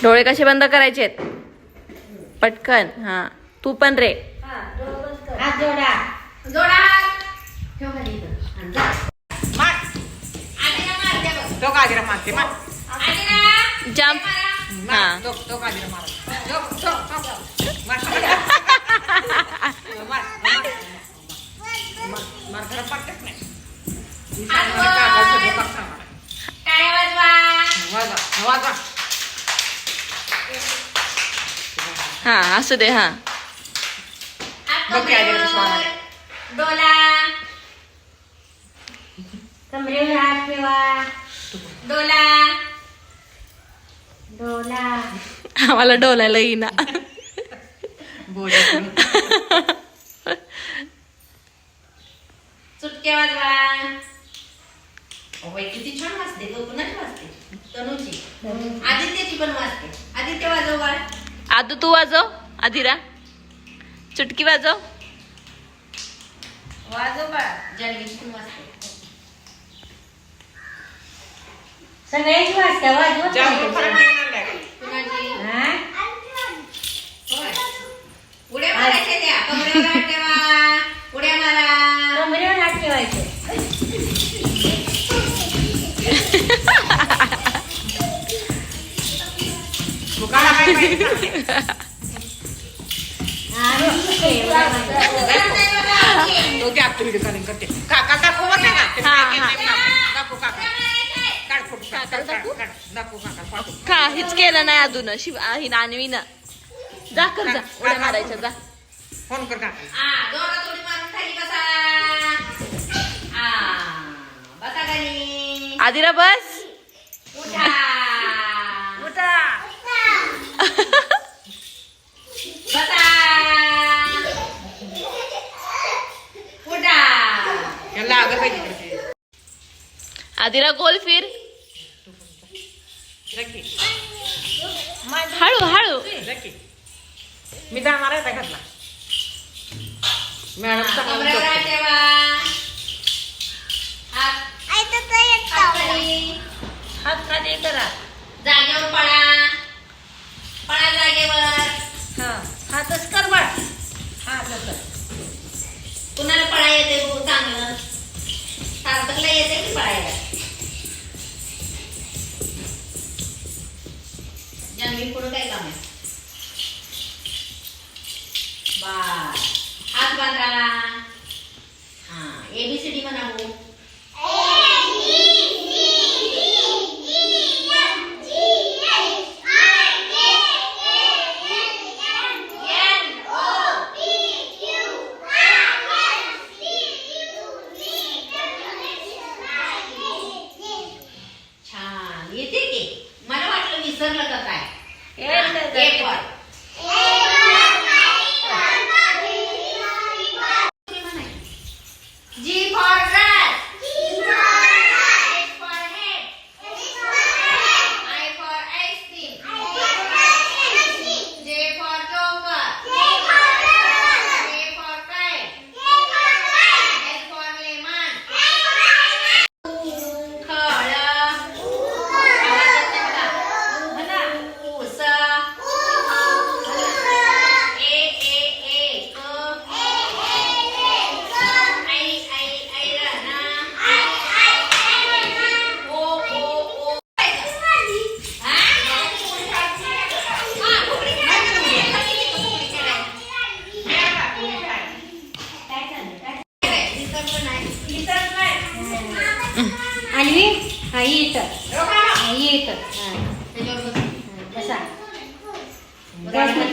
डोळे कसे बंद करायचे पटकन. हा तू पण रे. हात जोडा जोडा ठेव खाली इथं. मार तो गाजरा मारते मार जंप. हा तो गाजरा मार मार मार घर पडतेच नाही. काय वाजवा वाजवा हा असू दे. हा डोला कमरेवर हात ठेवा. डोला डोला आम्हाला डोलायला येईना. चुटके वाजवा. किती छान वाजते. कोणाची वाजते? तनुची. आदित्यची पण वाजते. आदित्य वाजव बाळ. आदू तू वाजव. आदिरा चुटकी वाजव. वाजव बाळ. जानवीची पण वाजते. सगळ्यांची वाजते. वाजव कुणाची? उड्या मारायच्या त्या. कमरेवर हात ठेवा. उड्या मारा. कमरेवर हात ठेवायचे. का हेच केलं नाही अजून. शिव ही नानवी ना जा कर जा. उड्या मारायच्या जा. फोन कर का जोरात उडी मारून खाली बसा. बसा खाली. आदिरा बस. उठा उठा बसा. उठा. याला अगं पाहिजे. आदिरा गोल फिर. हळू हळू. मी जाणार आहे त्या घरला. मॅडम कमरेवर हात ठेवा. हात खाली करा. जागेवर पळा. पळा जागेवर. हातच कर बळ. हात कर. कुणाला पळा येते बघू चांगलं. सार्थकला येते की पळायला? जानवी पुढं काय काम आहे? बाय. हात बांधा. हा ABCD म्हणावं. छान येते की. मला वाटलं विसरलं का काय. एक वर. G for rat. H for head. I for ice cream. J for joker. K for kite. L for lemon. खळ. आवाज येत नाही बघा. म्हणा. ऊस. आणि हाई येतं. हाई येतं. बसा.